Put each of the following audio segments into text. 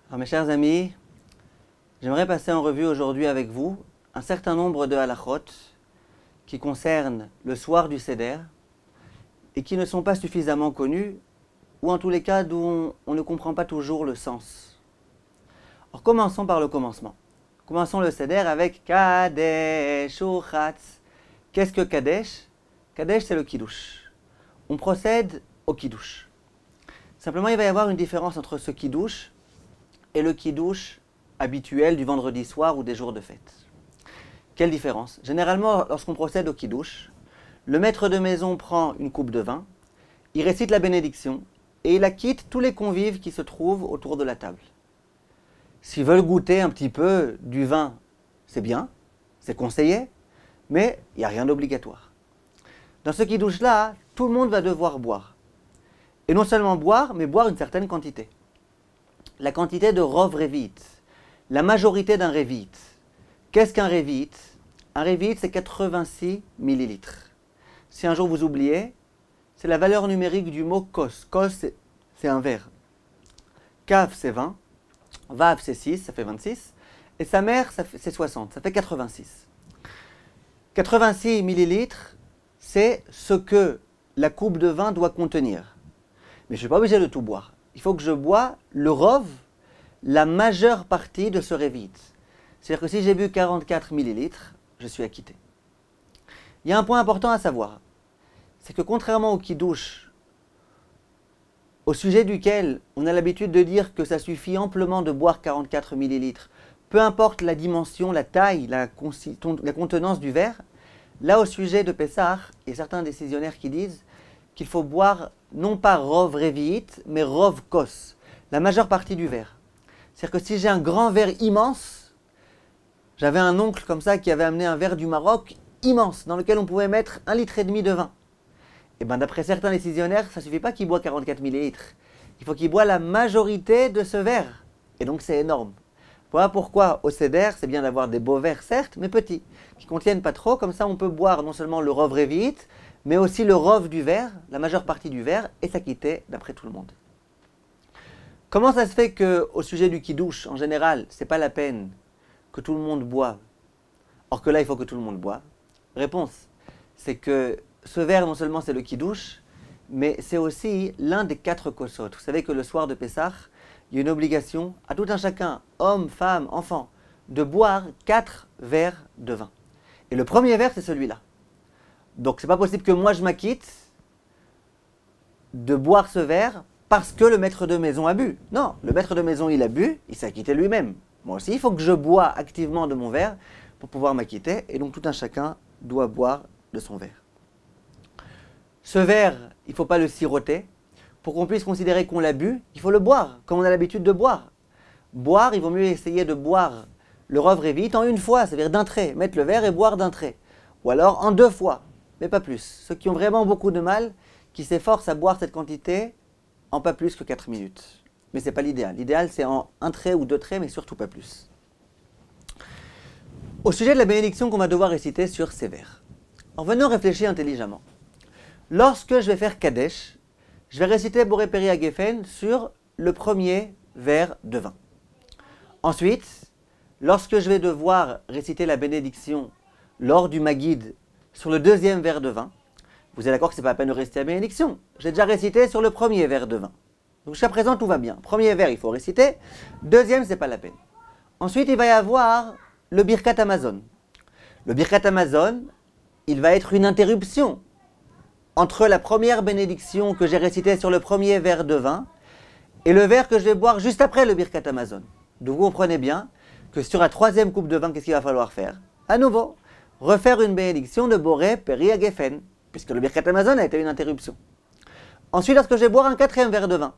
Alors mes chers amis, j'aimerais passer en revue aujourd'hui avec vous un certain nombre de halachot qui concernent le soir du Seder et qui ne sont pas suffisamment connus ou en tous les cas dont on ne comprend pas toujours le sens. Alors commençons par le commencement. Commençons le Seder avec Kadesh ou Chatz. Qu'est-ce que Kadesh? Kadesh c'est le Kiddush. On procède au Kiddush. Simplement il va y avoir une différence entre ce Kiddush et le Kiddush habituel du vendredi soir ou des jours de fête. Quelle différence? Généralement, lorsqu'on procède au Kiddush, le maître de maison prend une coupe de vin, il récite la bénédiction et il acquitte tous les convives qui se trouvent autour de la table. S'ils veulent goûter un petit peu du vin, c'est bien, c'est conseillé, mais il n'y a rien d'obligatoire. Dans ce Kiddush-là, tout le monde va devoir boire. Et non seulement boire, mais boire une certaine quantité. La quantité de Rov Revit, la majorité d'un Revit. Qu'est-ce qu'un Revit? Un Revit, c'est 86 millilitres. Si un jour vous oubliez, c'est la valeur numérique du mot kos. Kos, c'est un verre. Kav, c'est 20. Vav, c'est 6, ça fait 26. Et sa mère, c'est 60, ça fait 86. 86 millilitres, c'est ce que la coupe de vin doit contenir. Mais je ne suis pas obligé de tout boire. Il faut que je bois le rov, la majeure partie de ce Revit. C'est-à-dire que si j'ai bu 44 millilitres, je suis acquitté. Il y a un point important à savoir, c'est que contrairement au Kiddush, au sujet duquel on a l'habitude de dire que ça suffit amplement de boire 44 millilitres, peu importe la dimension, la taille, la contenance du verre, là au sujet de Pessah, il y a certains décisionnaires qui disent qu'il faut boire non pas Rov Revit, mais Rov Kos, la majeure partie du verre. C'est-à-dire que si j'ai un grand verre immense, j'avais un oncle comme ça qui avait amené un verre du Maroc immense, dans lequel on pouvait mettre 1,5 litre de vin. Et bien d'après certains décisionnaires, ça ne suffit pas qu'il boit 44 millilitres. Il faut qu'il boit la majorité de ce verre. Et donc c'est énorme. Voilà pourquoi au Seder, c'est bien d'avoir des beaux verres, certes, mais petits, qui ne contiennent pas trop. Comme ça, on peut boire non seulement le Rov Revit, mais aussi le Rov du verre, la majeure partie du verre, et s'acquitter d'après tout le monde. Comment ça se fait qu'au sujet du Kiddush, en général, ce n'est pas la peine que tout le monde boive, or que là, il faut que tout le monde boive? Réponse, c'est que ce verre, non seulement c'est le Kiddush, mais c'est aussi l'un des 4 kosot. Vous savez que le soir de Pessah, il y a une obligation à tout un chacun, homme, femme, enfant, de boire 4 verres de vin. Et le premier verre, c'est celui-là. Donc, ce n'est pas possible que moi, je m'acquitte de boire ce verre parce que le maître de maison a bu. Non, le maître de maison, il a bu, il s'est acquitté lui-même. Moi aussi, il faut que je bois activement de mon verre pour pouvoir m'acquitter. Et donc, tout un chacun doit boire de son verre. Ce verre, il ne faut pas le siroter. Pour qu'on puisse considérer qu'on l'a bu, il faut le boire, comme on a l'habitude de boire. Boire, il vaut mieux essayer de boire le Rov Revit en une fois, c'est-à-dire d'un trait. Mettre le verre et boire d'un trait. Ou alors en 2 fois, mais pas plus. Ceux qui ont vraiment beaucoup de mal, qui s'efforcent à boire cette quantité en pas plus que 4 minutes. Mais ce n'est pas l'idéal. L'idéal, c'est en 1 trait ou 2 traits, mais surtout pas plus. Au sujet de la bénédiction qu'on va devoir réciter sur ces verres. En venant réfléchir intelligemment. Lorsque je vais faire Kadesh, je vais réciter Boré Peri Hagefen sur le premier verre de vin. Ensuite, lorsque je vais devoir réciter la bénédiction lors du Magid sur le 2e verre de vin, vous êtes d'accord que ce n'est pas la peine de réciter la bénédiction. J'ai déjà récité sur le premier verre de vin. Donc jusqu'à présent, tout va bien. Premier verre, il faut réciter. 2e, ce n'est pas la peine. Ensuite, il va y avoir le Birkat Hamazon. Le Birkat Hamazon, il va être une interruption entre la première bénédiction que j'ai récitée sur le premier verre de vin et le verre que je vais boire juste après le Birkat Hamazon. Donc vous comprenez bien que sur la 3e coupe de vin, qu'est-ce qu'il va falloir faire? À nouveau, refaire une bénédiction de Boré Peri Hagefen, puisque le Birkat Hamazon a été une interruption. Ensuite, lorsque je vais boire un 4e verre de vin,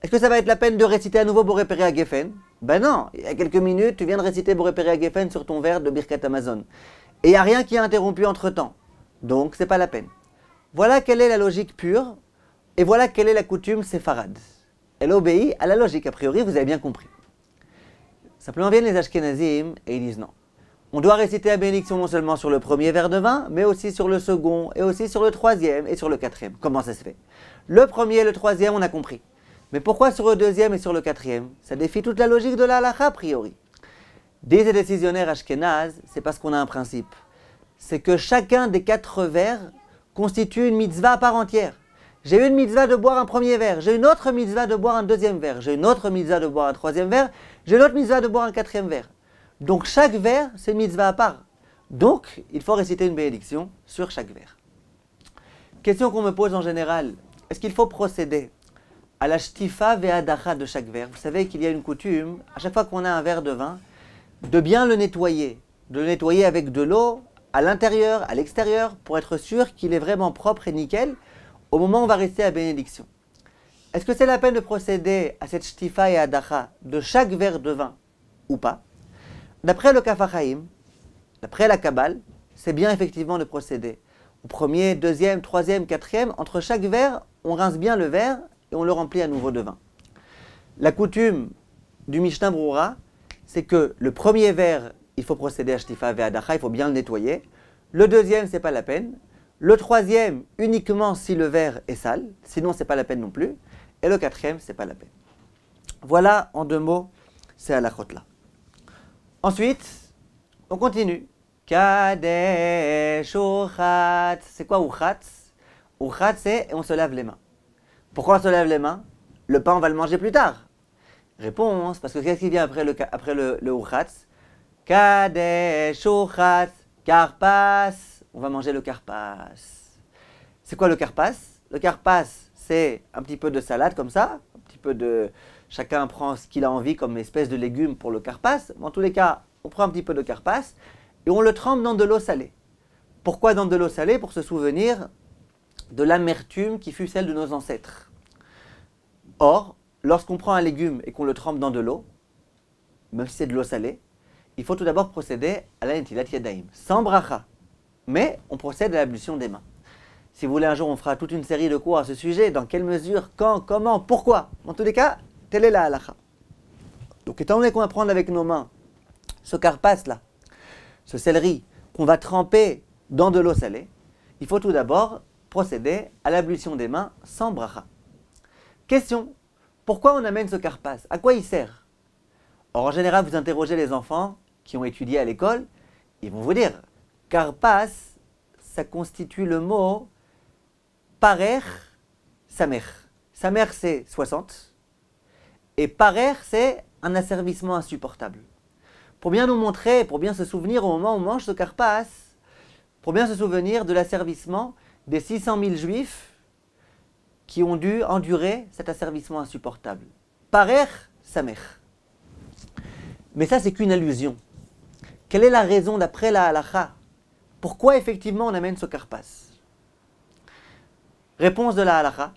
est-ce que ça va être la peine de réciter à nouveau Boré Peri Hagefen? Ben non, il y a quelques minutes, tu viens de réciter Boré Peri Hagefen sur ton verre de Birkat Hamazon. Et il n'y a rien qui a interrompu entre-temps. Donc, ce n'est pas la peine. Voilà quelle est la logique pure, et voilà quelle est la coutume séfarade. Elle obéit à la logique, a priori, vous avez bien compris. Simplement viennent les Ashkenazim et ils disent non. On doit réciter la bénédiction non seulement sur le premier verre de vin, mais aussi sur le second, et aussi sur le 3e et sur le 4e. Comment ça se fait? Le premier et le 3e, on a compris. Mais pourquoi sur le deuxième et sur le quatrième? Ça défie toute la logique de la halakha a priori. Disent les décisionnaires ashkénazes, c'est parce qu'on a un principe. C'est que chacun des 4 verres constitue une mitzvah à part entière. J'ai une mitzvah de boire un premier verre, j'ai une autre mitzvah de boire un deuxième verre, j'ai une autre mitzvah de boire un troisième verre, j'ai une autre mitzvah de boire un quatrième verre. Donc chaque verre, c'est une mitzvah à part. Donc, il faut réciter une bénédiction sur chaque verre. Question qu'on me pose en général, est-ce qu'il faut procéder à la shtifa ve'adacha de chaque verre? Vous savez qu'il y a une coutume, à chaque fois qu'on a un verre de vin, de bien le nettoyer. De le nettoyer avec de l'eau, à l'intérieur, à l'extérieur, pour être sûr qu'il est vraiment propre et nickel, au moment où on va réciter la bénédiction. Est-ce que c'est la peine de procéder à cette shtifa et adacha de chaque verre de vin ou pas? D'après le Kaf HaChaim, d'après la Kabbale, c'est bien effectivement de procéder. Au premier, deuxième, troisième, quatrième, entre chaque verre, on rince bien le verre et on le remplit à nouveau de vin. La coutume du Mishnah Brura, c'est que le premier verre, il faut procéder à shtifa ve'adacha, il faut bien le nettoyer. Le deuxième, c'est pas la peine. Le troisième, uniquement si le verre est sale, sinon c'est pas la peine non plus. Et le quatrième, c'est pas la peine. Voilà, en 2 mots, ces halachot-là. Ensuite, on continue. Kadesh uchatz. C'est quoi uchatz? Uchatz, c'est on se lave les mains. Pourquoi on se lave les mains? Le pain, on va le manger plus tard. Réponse, parce que qu'est-ce qui vient après le uchatz? Kadesh uchatz, karpas. On va manger le karpas. C'est quoi le karpas? Le karpas, c'est un petit peu de salade comme ça, un petit peu de... Chacun prend ce qu'il a envie comme espèce de légumes pour le karpas. En tous les cas, on prend un petit peu de karpas et on le trempe dans de l'eau salée. Pourquoi dans de l'eau salée? Pour se souvenir de l'amertume qui fut celle de nos ancêtres. Or, lorsqu'on prend un légume et qu'on le trempe dans de l'eau, même si c'est de l'eau salée, il faut tout d'abord procéder à la netilat yadayim, sans bracha. Mais on procède à l'ablution des mains. Si vous voulez, un jour, on fera toute une série de cours à ce sujet. Dans quelle mesure, quand, comment, pourquoi? En tous les cas, telle est la halakha. Donc, étant donné qu'on va prendre avec nos mains ce karpas-là, ce céleri, qu'on va tremper dans de l'eau salée, il faut tout d'abord procéder à l'ablution des mains sans bracha. Question, pourquoi on amène ce karpas? À quoi il sert? Or, en général, vous interrogez les enfants qui ont étudié à l'école, ils vont vous dire, karpas, ça constitue le mot parer samer. Samer, c'est 60. Et parer, c'est un asservissement insupportable. Pour bien nous montrer, pour bien se souvenir au moment où on mange ce karpas, pour bien se souvenir de l'asservissement des 600 000 juifs qui ont dû endurer cet asservissement insupportable. Parer samer. Mais ça, c'est qu'une allusion. Quelle est la raison d'après la halakha? Pourquoi effectivement on amène ce karpas? Réponse de la halakha,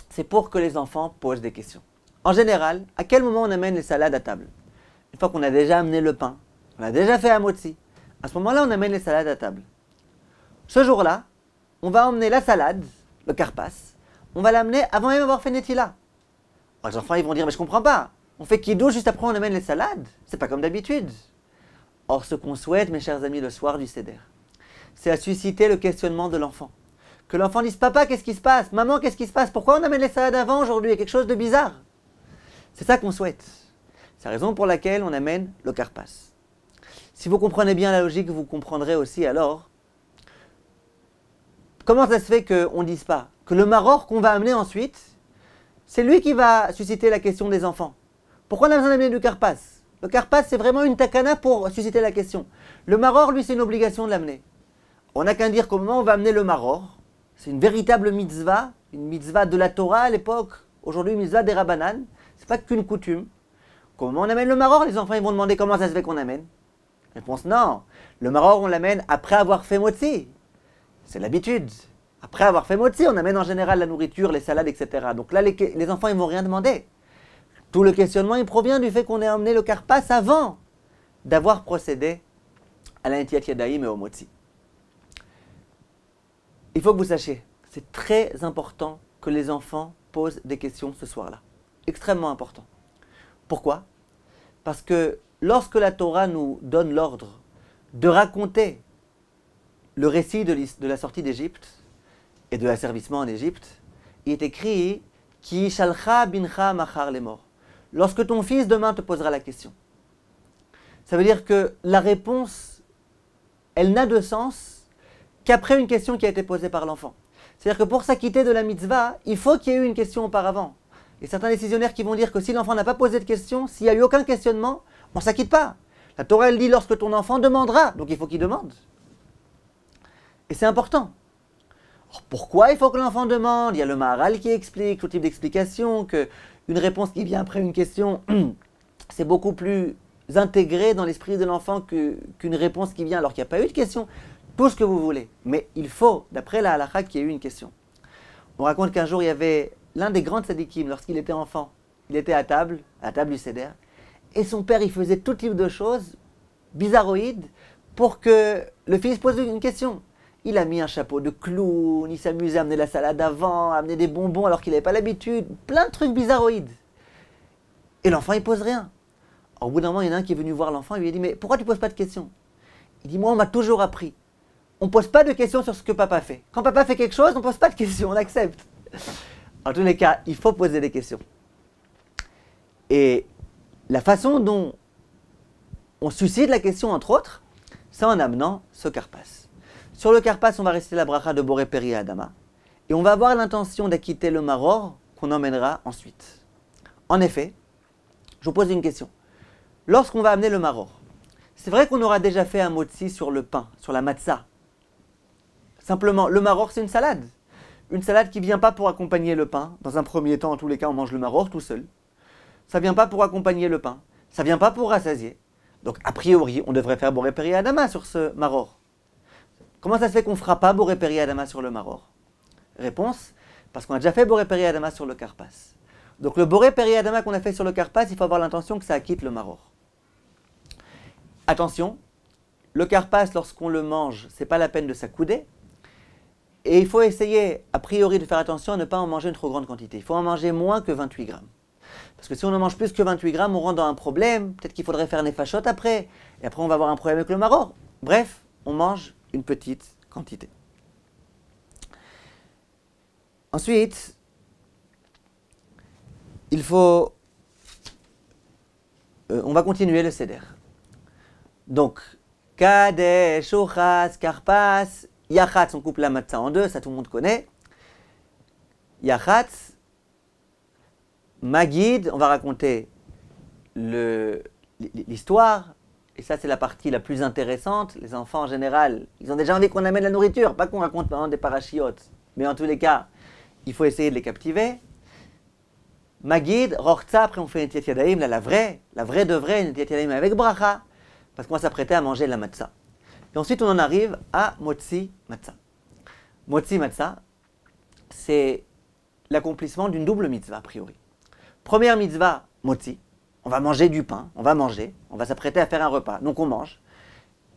c'est pour que les enfants posent des questions. En général, à quel moment on amène les salades à table? Une fois qu'on a déjà amené le pain, on a déjà fait un motzi, à ce moment-là on amène les salades à table. Ce jour-là, on va emmener la salade, le karpas, on va l'amener avant même d'avoir fait netila. Alors les enfants ils vont dire, mais je comprends pas, on fait kiddush juste après on amène les salades, c'est pas comme d'habitude. Or ce qu'on souhaite, mes chers amis, le soir du Seder, c'est à susciter le questionnement de l'enfant. Que l'enfant dise, papa, qu'est-ce qui se passe? Maman, qu'est-ce qui se passe? Pourquoi on amène les salades avant aujourd'hui? Il y a quelque chose de bizarre. C'est ça qu'on souhaite. C'est la raison pour laquelle on amène le karpas. Si vous comprenez bien la logique, vous comprendrez aussi alors comment ça se fait qu'on ne dise pas que le maror qu'on va amener ensuite, c'est lui qui va susciter la question des enfants. Pourquoi on a besoin d'amener du karpas? Le karpas, c'est vraiment une takana pour susciter la question. Le maror, lui, c'est une obligation de l'amener. On n'a qu'à dire qu'au moment où on va amener le maror, c'est une véritable mitzvah, une mitzvah de la Torah à l'époque, aujourd'hui une mitzvah des Rabbanan, c'est pas qu'une coutume. Qu'au moment où on amène le maror, les enfants ils vont demander comment ça se fait qu'on amène. Réponse non, le maror on l'amène après avoir fait motzi. C'est l'habitude. Après avoir fait motzi, on amène en général la nourriture, les salades, etc. Donc là, les enfants ils vont rien demander. Tout le questionnement il provient du fait qu'on ait emmené le karpas avant d'avoir procédé à la netilat yadayim et au motzi. Il faut que vous sachiez, c'est très important que les enfants posent des questions ce soir-là. Extrêmement important. Pourquoi? Parce que lorsque la Torah nous donne l'ordre de raconter le récit de la sortie d'Égypte et de l'asservissement en Égypte, il est écrit Ki shalcha bincha machar lemor. Lorsque ton fils demain te posera la question. Ça veut dire que la réponse, elle n'a de sens qu'après une question qui a été posée par l'enfant. C'est-à-dire que pour s'acquitter de la mitzvah, il faut qu'il y ait eu une question auparavant. Et certains décisionnaires qui vont dire que si l'enfant n'a pas posé de question, s'il n'y a eu aucun questionnement, on ne s'acquitte pas. La Torah, elle dit lorsque ton enfant demandera, donc il faut qu'il demande. Et c'est important. Alors pourquoi il faut que l'enfant demande? Il y a le Maharal qui explique, tout type d'explication, qu'une réponse qui vient après une question, c'est beaucoup plus intégré dans l'esprit de l'enfant qu'une réponse qui vient alors qu'il n'y a pas eu de question. Tout ce que vous voulez. Mais il faut, d'après la halakha, qu'il y ait eu une question. On raconte qu'un jour, il y avait l'un des grands tzadikim, lorsqu'il était enfant, il était à table du Seder, et son père, il faisait tout type de choses bizarroïdes pour que le fils pose une question. Il a mis un chapeau de clown, il s'amusait à amener la salade avant, à amener des bonbons alors qu'il n'avait pas l'habitude, plein de trucs bizarroïdes. Et l'enfant, il pose rien. Alors, au bout d'un moment, il y en a un qui est venu voir l'enfant, il lui a dit « Mais pourquoi tu ne poses pas de questions ?» Il dit « Moi, on m'a toujours appris. On ne pose pas de questions sur ce que papa fait. Quand papa fait quelque chose, on ne pose pas de questions, on accepte. » En tous les cas, il faut poser des questions. Et la façon dont on suscite la question, entre autres, c'est en amenant ce karpas. Sur le karpas, on va réciter la bracha de Boré Peri Adama. Et on va avoir l'intention d'acquitter le maror qu'on emmènera ensuite. En effet, je vous pose une question. Lorsqu'on va amener le maror, c'est vrai qu'on aura déjà fait un motzi sur le pain, sur la matzah. Simplement, le maror, c'est une salade. Une salade qui ne vient pas pour accompagner le pain. Dans un premier temps, en tous les cas, on mange le maror tout seul. Ça ne vient pas pour accompagner le pain. Ça ne vient pas pour rassasier. Donc, a priori, on devrait faire Boré Peri Adama sur ce maror. Comment ça se fait qu'on ne fera pas Boré Peri Adama sur le maror? Réponse, parce qu'on a déjà fait Boré Peri Adama sur le karpas. Donc, le Boré Peri Adama qu'on a fait sur le karpas, il faut avoir l'intention que ça acquitte le maror. Attention, le karpas, lorsqu'on le mange, ce n'est pas la peine de s'accouder. Et il faut essayer, a priori, de faire attention à ne pas en manger une trop grande quantité. Il faut en manger moins que 28 grammes. Parce que si on en mange plus que 28 grammes, on rentre dans un problème. Peut-être qu'il faudrait faire un nefashot après. Et après, on va avoir un problème avec le maror. Bref, on mange une petite quantité. Ensuite, il faut... on va continuer le seder. Donc, Kadesh, Ochas, Karpas... Yachatz, on coupe la matzah en deux, ça tout le monde connaît. Yachatz, Magid, on va raconter l'histoire. Et ça, c'est la partie la plus intéressante. Les enfants, en général, ils ont déjà envie qu'on amène la nourriture, pas qu'on raconte des parachiotes. Mais en tous les cas, il faut essayer de les captiver. Magid, Rochza, après on fait une Netilat Yadayim, là, la vraie de vraie, une Netilat Yadayim avec bracha, parce qu'on va s'apprêter à manger de la matzah. Et ensuite, on en arrive à Motzi Matzah. Motzi Matzah, c'est l'accomplissement d'une double mitzvah, a priori. Première mitzvah, Motzi. On va manger du pain, on va s'apprêter à faire un repas. Donc on mange.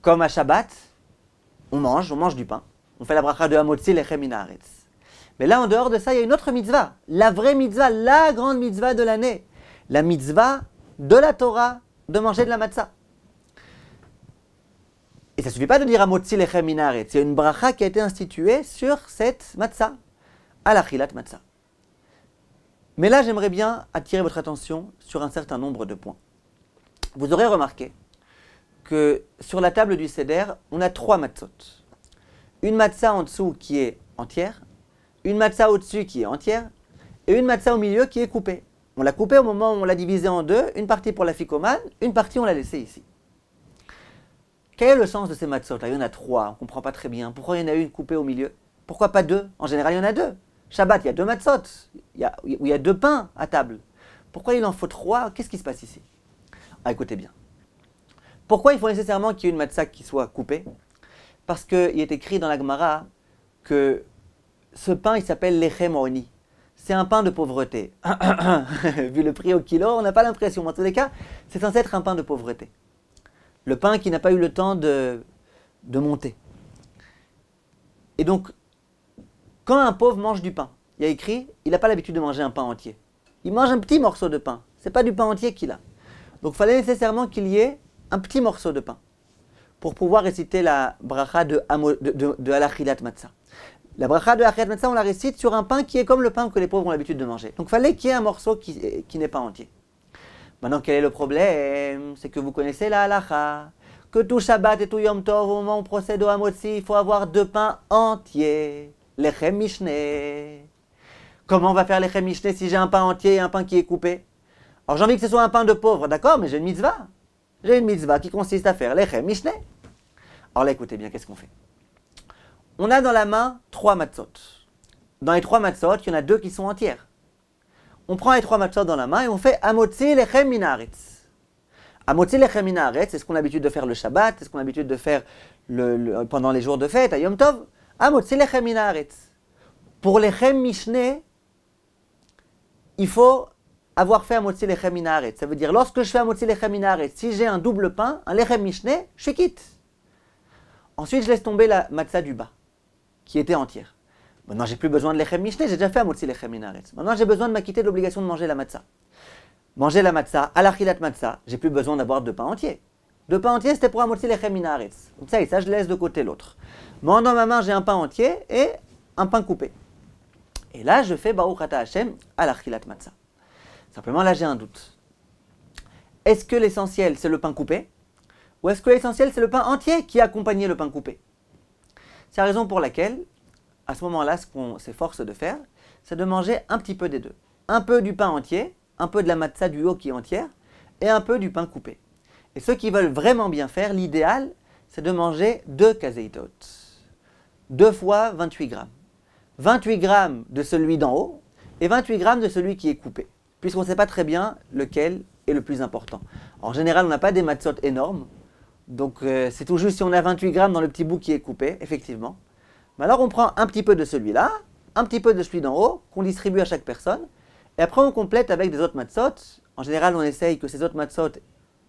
Comme à Shabbat, on mange du pain. On fait la bracha de Hamotzi Lechem min haaretz. Mais là, en dehors de ça, il y a une autre mitzvah. La vraie mitzvah, la grande mitzvah de l'année. La mitzvah de la Torah de manger de la matzah. Et ça ne suffit pas de dire Hamotzi Lechem min haaretz. C'est une bracha qui a été instituée sur cette matzah, à l'achilat matzah. Mais là, j'aimerais bien attirer votre attention sur un certain nombre de points. Vous aurez remarqué que sur la table du Seder, on a 3 matzot. Une matzah en dessous qui est entière, une matzah au-dessus qui est entière, et une matzah au milieu qui est coupée. On l'a coupée au moment où on l'a divisée en deux, une partie pour la ficomane, une partie on l'a laissée ici. Quel est le sens de ces matzot? Là, il y en a 3, on ne comprend pas très bien. Pourquoi il y en a une coupée au milieu? Pourquoi pas 2? En général, il y en a 2. Shabbat, il y a 2 matzot, il y a 2 pains à table. Pourquoi il en faut 3? Qu'est-ce qui se passe ici? Écoutez bien. Pourquoi il faut nécessairement qu'il y ait une matzah qui soit coupée? Parce qu'il est écrit dans la Gemara que ce pain, il s'appelle lechem oni. C'est un pain de pauvreté. Vu le prix au kilo, on n'a pas l'impression. Mais en tous les cas, c'est censé être un pain de pauvreté. Le pain qui n'a pas eu le temps de monter. Et donc, quand un pauvre mange du pain, il y a écrit, il n'a pas l'habitude de manger un pain entier. Il mange un petit morceau de pain. Ce n'est pas du pain entier qu'il a. Donc il fallait nécessairement qu'il y ait un petit morceau de pain pour pouvoir réciter la bracha de Alachilat Matzah. La bracha de Achilat Matzah, on la récite sur un pain qui est comme le pain que les pauvres ont l'habitude de manger. Donc il fallait qu'il y ait un morceau qui n'est pas entier. Maintenant, quel est le problème? C'est que vous connaissez la halacha, que tout Shabbat et tout Yom Tov, au moment où on procède au Hamotzi, il faut avoir 2 pains entiers. Lechem Mishneh. Comment on va faire lechem Mishneh si j'ai un pain entier et un pain qui est coupé? Alors j'ai envie que ce soit un pain de pauvre, d'accord, mais j'ai une mitzvah. J'ai une mitzvah qui consiste à faire lechem Mishneh. Alors là, écoutez bien, qu'est-ce qu'on fait? On a dans la main 3 matzot. Dans les 3 matzot, il y en a 2 qui sont entières. On prend les 3 matzot dans la main et on fait Hamotzi lechem min haaretz. Hamotzi lechem min haaretz, c'est ce qu'on a l'habitude de faire le Shabbat, c'est ce qu'on a l'habitude de faire pendant les jours de fête, à Yom Tov. Hamotzi lechem min haaretz. Pour lechem Mishneh, il faut avoir fait Hamotzi lechem min haaretz. Ça veut dire, lorsque je fais Hamotzi lechem min haaretz, si j'ai un double pain, un lechem Mishneh, je quitte. Ensuite, je laisse tomber la matzah du bas, qui était entière. Maintenant, j'ai plus besoin de lechem Mishneh, j'ai déjà fait Hamotzi lechem min haaretz. Maintenant, j'ai besoin de m'acquitter de l'obligation de manger la matzah. Manger la matzah, à l'achilat matzah, j'ai plus besoin d'avoir 2 pains entiers. 2 pains entiers, c'était pour Hamotzi lechem min haaretz. Donc ça, je laisse de côté l'autre. Moi, dans ma main, j'ai un pain entier et un pain coupé. Et là, je fais Baruch Ata Hashem à l'achilat matzah. Simplement, là, j'ai un doute. Est-ce que l'essentiel, c'est le pain coupé? Ou est-ce que l'essentiel, c'est le pain entier qui accompagnait le pain coupé? C'est la raison pour laquelle, à ce moment-là, ce qu'on s'efforce de faire, c'est de manger un petit peu des deux. Un peu du pain entier, un peu de la matzah du haut qui est entière, et un peu du pain coupé. Et ceux qui veulent vraiment bien faire, l'idéal, c'est de manger 2 kazeitot. 2 fois 28 grammes. 28 grammes de celui d'en haut, et 28 grammes de celui qui est coupé. Puisqu'on ne sait pas très bien lequel est le plus important. En général, on n'a pas des matzot énormes, donc c'est tout juste si on a 28 grammes dans le petit bout qui est coupé, effectivement. Mais alors on prend un petit peu de celui-là, un petit peu de celui d'en haut, qu'on distribue à chaque personne, et après on complète avec des autres matzot. En général, on essaye que ces autres matzot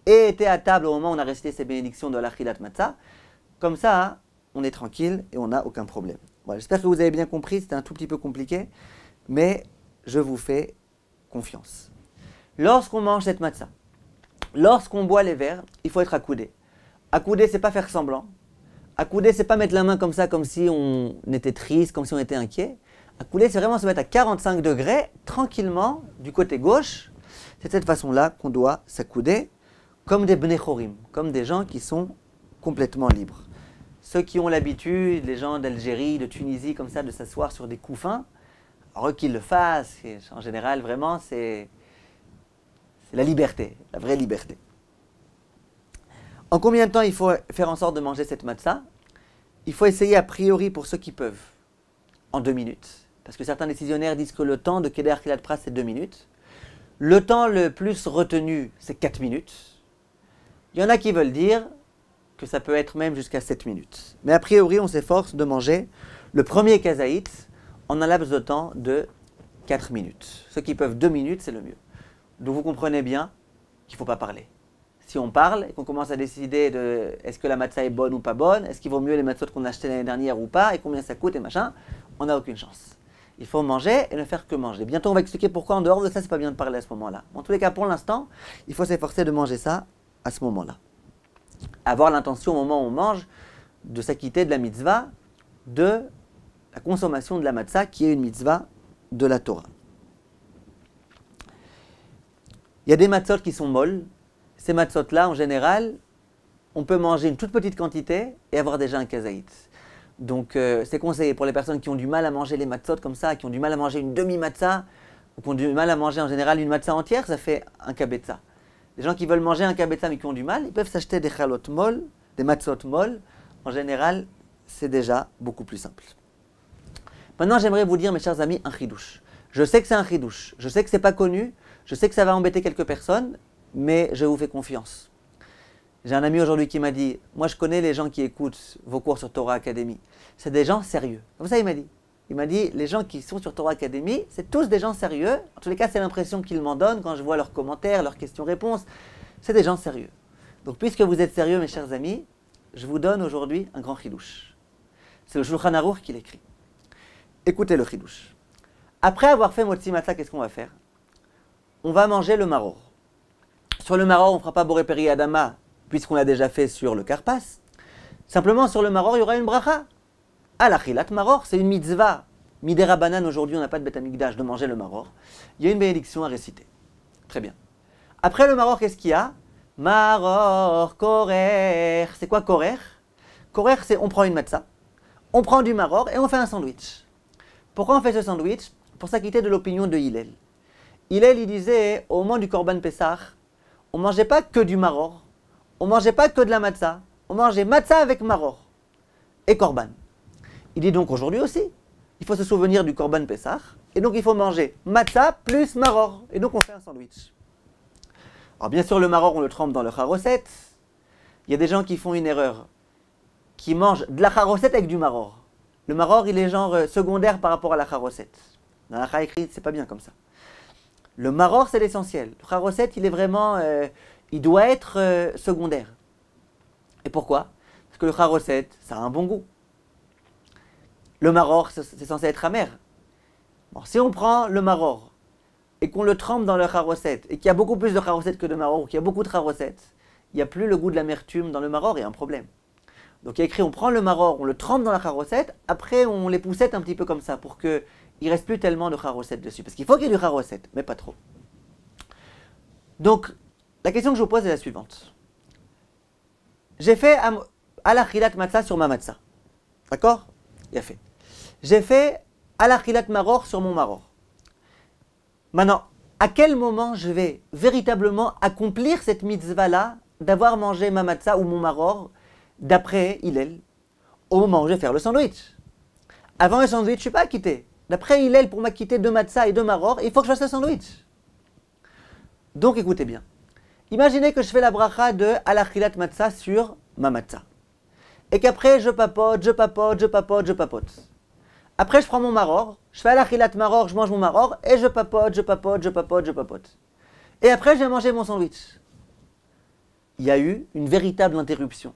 aient été à table au moment où on a récité ces bénédictions de l'achilat matzah. Comme ça, on est tranquille et on n'a aucun problème. Voilà, j'espère que vous avez bien compris, c'était un tout petit peu compliqué, mais je vous fais confiance. Lorsqu'on mange cette matzah, lorsqu'on boit les verres, il faut être accoudé. Accoudé, c'est pas faire semblant. Accoudé, c'est pas mettre la main comme ça, comme si on était triste, comme si on était inquiet. Accoudé, c'est vraiment se mettre à 45 degrés, tranquillement, du côté gauche. C'est de cette façon-là qu'on doit s'accouder, comme des bnei chorim, comme des gens qui sont complètement libres. Ceux qui ont l'habitude, les gens d'Algérie, de Tunisie, comme ça, de s'asseoir sur des couffins, alors eux qu'ils le fassent, en général, vraiment, c'est la liberté, la vraie liberté. En combien de temps il faut faire en sorte de manger cette matzah? Il faut essayer a priori pour ceux qui peuvent, en 2 minutes. Parce que certains décisionnaires disent que le temps de Keder Achilat Pras, c'est 2 minutes. Le temps le plus retenu, c'est 4 minutes. Il y en a qui veulent dire que ça peut être même jusqu'à 7 minutes. Mais a priori, on s'efforce de manger le premier kazaït en un laps de temps de 4 minutes. Ceux qui peuvent 2 minutes, c'est le mieux. Donc vous comprenez bien qu'il ne faut pas parler. Si on parle et qu'on commence à décider de est-ce que la matzah est bonne ou pas bonne, est-ce qu'il vaut mieux les matzot qu'on a achetés l'année dernière ou pas, et combien ça coûte et machin, on n'a aucune chance. Il faut manger et ne faire que manger. Bientôt on va expliquer pourquoi en dehors de ça, c'est pas bien de parler à ce moment-là. En tous les cas, pour l'instant, il faut s'efforcer de manger ça à ce moment-là. Avoir l'intention au moment où on mange de s'acquitter de la mitzvah de la consommation de la matzah qui est une mitzvah de la Torah. Il y a des matzot qui sont molles. Ces matzot-là, en général, on peut manger une toute petite quantité et avoir déjà un kazaït. Donc, c'est conseillé pour les personnes qui ont du mal à manger les matzot comme ça, qui ont du mal à manger une demi-matzah, ou qui ont du mal à manger en général une matzah entière, ça fait un kabetza. Les gens qui veulent manger un kabetza mais qui ont du mal, ils peuvent s'acheter des chalot molles, des matzot molles. En général, c'est déjà beaucoup plus simple. Maintenant, j'aimerais vous dire, mes chers amis, un chidouche. Je sais que c'est un chidouche, je sais que c'est pas connu, je sais que ça va embêter quelques personnes, mais je vous fais confiance. J'ai un ami aujourd'hui qui m'a dit, moi je connais les gens qui écoutent vos cours sur Torah Academy. C'est des gens sérieux. Comme ça il m'a dit. Il m'a dit, les gens qui sont sur Torah Academy, c'est tous des gens sérieux. En tous les cas, c'est l'impression qu'ils m'en donnent quand je vois leurs commentaires, leurs questions-réponses. C'est des gens sérieux. Donc puisque vous êtes sérieux, mes chers amis, je vous donne aujourd'hui un grand chidouche. C'est le Shulchan Aruch qui l'écrit. Écoutez le chidouche. Après avoir fait Motzi Matzah, qu'est-ce qu'on va faire? On va manger le maror. Sur le maror, on ne fera pas Boré Peri Adama, puisqu'on l'a déjà fait sur le Karpas. Simplement, sur le maror, il y aura une bracha. à l'achilat maror, c'est une mitzvah. Midera banan, aujourd'hui on n'a pas de Beth Amikdash de manger le maror. Il y a une bénédiction à réciter. Très bien. Après le maror, qu'est-ce qu'il y a? Maror, korer. C'est quoi korer? Korer, c'est on prend une matzah, on prend du maror et on fait un sandwich. Pourquoi on fait ce sandwich? Pour s'acquitter de l'opinion de Hillel. Hillel, il disait, au moment du Korban Pessah, on ne mangeait pas que du maror, on ne mangeait pas que de la matzah, on mangeait matzah avec maror et korban. Il dit donc aujourd'hui aussi, il faut se souvenir du Korban Pessah, et donc il faut manger matzah plus maror, et donc on fait un sandwich. Alors bien sûr le maror on le trempe dans le charoset, il y a des gens qui font une erreur, qui mangent de la charoset avec du maror. Le maror il est genre secondaire par rapport à la charoset. Dans la écrit c'est pas bien comme ça. Le maror c'est l'essentiel, le charoset il est vraiment, il doit être secondaire. Et pourquoi? Parce que le charoset ça a un bon goût. Le maror, c'est censé être amer. Bon, si on prend le maror et qu'on le trempe dans le charoset, et qu'il y a beaucoup plus de charoset que de maror, ou qu'il y a beaucoup de charoset, il n'y a plus le goût de l'amertume dans le maror, il y a un problème. Donc il y a écrit, on prend le maror, on le trempe dans la charoset, après on les poussette un petit peu comme ça, pour qu'il ne reste plus tellement de charoset dessus. Parce qu'il faut qu'il y ait du charoset, mais pas trop. Donc, la question que je vous pose est la suivante. J'ai fait à la chilat matzah sur ma matzah. D'accord? Il a fait. J'ai fait à la chilat maror sur mon maror. Maintenant, à quel moment je vais véritablement accomplir cette mitzvah-là d'avoir mangé ma matzah ou mon maror d'après Hillel, au moment où je vais faire le sandwich? Avant le sandwich, je ne suis pas acquitté. D'après Hillel, pour m'acquitter de matzah et de maror, il faut que je fasse le sandwich. Donc écoutez bien. Imaginez que je fais la bracha de à la chilat matzah sur ma matzah. Et qu'après je papote. Après, je prends mon maror, je fais à la chilat maror, je mange mon maror, et je papote. Et après, je vais manger mon sandwich. Il y a eu une véritable interruption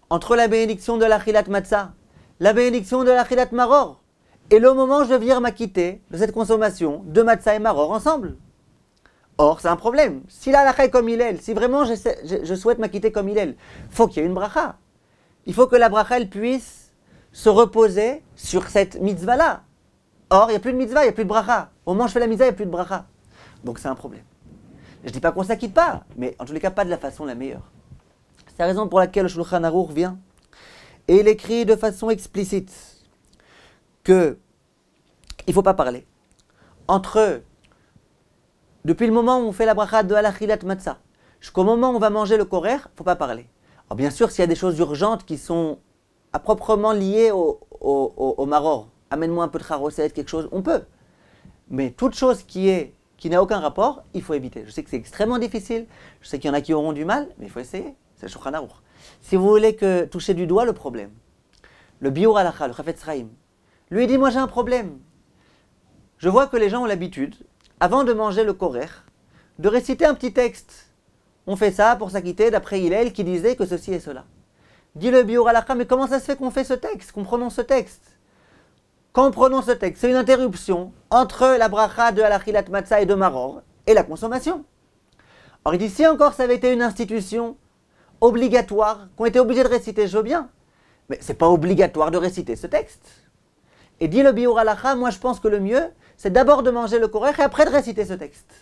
entre la bénédiction de la chilat matzah, la bénédiction de la chilat maror, et le moment où je vais venir m'acquitter de cette consommation de matzah et maror ensemble. Or, c'est un problème. Si la halakha est comme Hillel, si vraiment je souhaite m'acquitter comme Hillel, il faut qu'il y ait une bracha. Il faut que la bracha, elle puisse se reposer sur cette mitzvah-là. Or, il n'y a plus de mitzvah, il n'y a plus de bracha. Au moment où je fais la mitzvah, il n'y a plus de bracha. Donc c'est un problème. Je ne dis pas qu'on ne s'acquitte pas, mais en tous les cas, pas de la façon la meilleure. C'est la raison pour laquelle le Shulchan Aruch vient et il écrit de façon explicite que il ne faut pas parler entre depuis le moment où on fait la bracha de halachilat matzah jusqu'au moment où on va manger le korer, il ne faut pas parler. Alors bien sûr, s'il y a des choses urgentes qui sont à proprement liées au maror, amène-moi un peu de charoset, quelque chose, on peut. Mais toute chose qui n'a aucun rapport, il faut éviter. Je sais que c'est extrêmement difficile, je sais qu'il y en a qui auront du mal, mais il faut essayer. C'est le Shulchan Aruch. Si vous voulez toucher du doigt le problème, le biur halacha, le Chafetz Chaim, lui dit, moi j'ai un problème. Je vois que les gens ont l'habitude, avant de manger le korer, de réciter un petit texte. On fait ça pour s'acquitter d'après Hillel qui disait que ceci et cela. Dit le biur halacha, mais comment ça se fait qu'on fait ce texte, qu'on prononce ce texte? Quand on prononce ce texte, c'est une interruption entre la bracha de halachilat matzah et de maror et la consommation. Or il dit, si encore ça avait été une institution obligatoire, qu'on était obligé de réciter, je veux bien. Mais ce n'est pas obligatoire de réciter ce texte. Et dit le biur halacha, moi je pense que le mieux, c'est d'abord de manger le korer et après de réciter ce texte.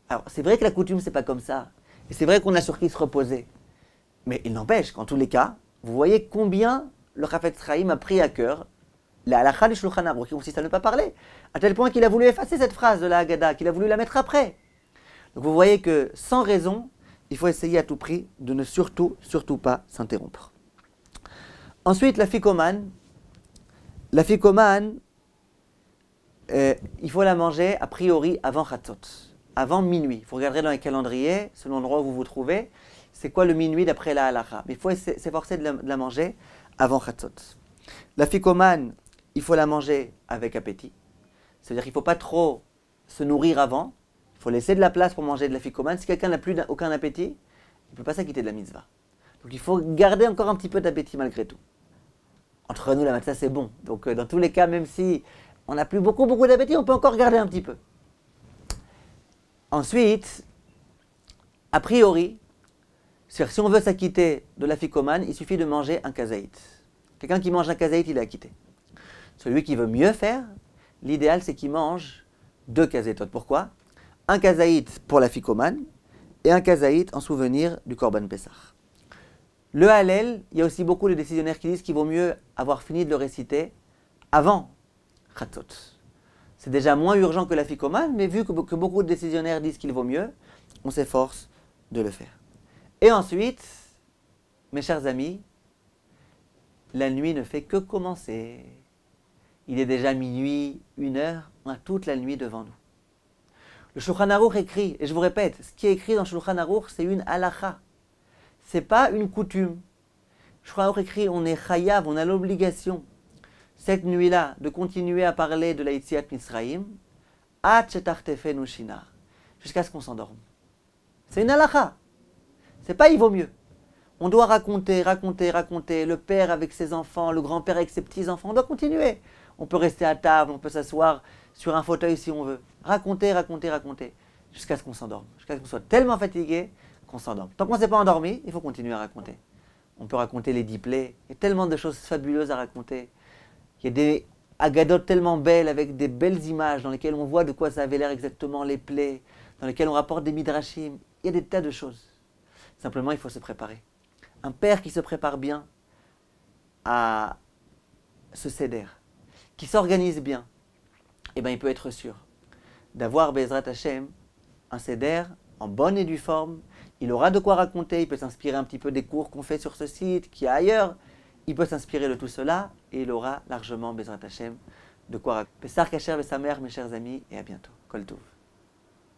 Alors c'est vrai que la coutume, c'est pas comme ça. Et c'est vrai qu'on a sur qui se reposer. Mais il n'empêche qu'en tous les cas, vous voyez combien le Chafetz Chaim a pris à cœur la halakha du Shulchan Aruch, qui consiste à ne pas parler, à tel point qu'il a voulu effacer cette phrase de la Haggadah, qu'il a voulu la mettre après. Donc vous voyez que sans raison, il faut essayer à tout prix de ne surtout pas s'interrompre. Ensuite, la ficomane. La ficomane, il faut la manger a priori avant Chatzot, avant minuit. Vous regarderez dans les calendriers, selon l'endroit où vous vous trouvez, c'est quoi le minuit d'après la halakha. Mais il faut s'efforcer de la manger avant Chatzot. La ficomane, il faut la manger avec appétit. C'est-à-dire qu'il ne faut pas trop se nourrir avant. Il faut laisser de la place pour manger de la ficomane. Si quelqu'un n'a plus aucun appétit, il ne peut pas s'acquitter de la mitzvah. Donc il faut garder encore un petit peu d'appétit malgré tout. Entre nous, la matzah c'est bon. Donc dans tous les cas, même si on n'a plus beaucoup d'appétit, on peut encore garder un petit peu. Ensuite, a priori, si on veut s'acquitter de la ficomane, il suffit de manger un kazaït. Quelqu'un qui mange un kazaït, il est acquitté. Celui qui veut mieux faire, l'idéal c'est qu'il mange 2 kazaïtot. Pourquoi? Un kazaït pour la ficomane et un kazaït en souvenir du Korban Pessah. Le Hallel, il y a aussi beaucoup de décisionnaires qui disent qu'il vaut mieux avoir fini de le réciter avant Chatzot. C'est déjà moins urgent que la ficomane, mais vu que beaucoup de décisionnaires disent qu'il vaut mieux, on s'efforce de le faire. Et ensuite, mes chers amis, la nuit ne fait que commencer. Il est déjà minuit, 1h, on a toute la nuit devant nous. Le Shulchan Aruch écrit, et je vous répète, ce qui est écrit dans le Shulchan Aruch, c'est une halacha. Ce n'est pas une coutume. Le Shulchan Aruch écrit, on est chayav, on a l'obligation, cette nuit-là, de continuer à parler de la Yetziat Mitzrayim, jusqu'à ce qu'on s'endorme. C'est une halacha. C'est pas il vaut mieux. On doit raconter, le père avec ses enfants, le grand-père avec ses petits-enfants, on doit continuer. On peut rester à table, on peut s'asseoir sur un fauteuil si on veut. Raconter, jusqu'à ce qu'on s'endorme. Jusqu'à ce qu'on soit tellement fatigué qu'on s'endorme. Tant qu'on ne s'est pas endormi, il faut continuer à raconter. On peut raconter les 10 plaies. Il y a tellement de choses fabuleuses à raconter. Il y a des agadotes tellement belles, avec des belles images, dans lesquelles on voit de quoi ça avait l'air exactement les plaies, dans lesquelles on rapporte des midrashim. Il y a des tas de choses. Simplement, il faut se préparer. Un père qui se prépare bien à ce seder, qui s'organise bien, eh bien, il peut être sûr d'avoir Bezrat Hashem un seder en bonne et due forme. Il aura de quoi raconter, il peut s'inspirer un petit peu des cours qu'on fait sur ce site, qu'il y a ailleurs. Il peut s'inspirer de tout cela et il aura largement Bezrat Hashem de quoi raconter. Pessah Kasher Vesamer, mes chers amis, et à bientôt. Kol Tov.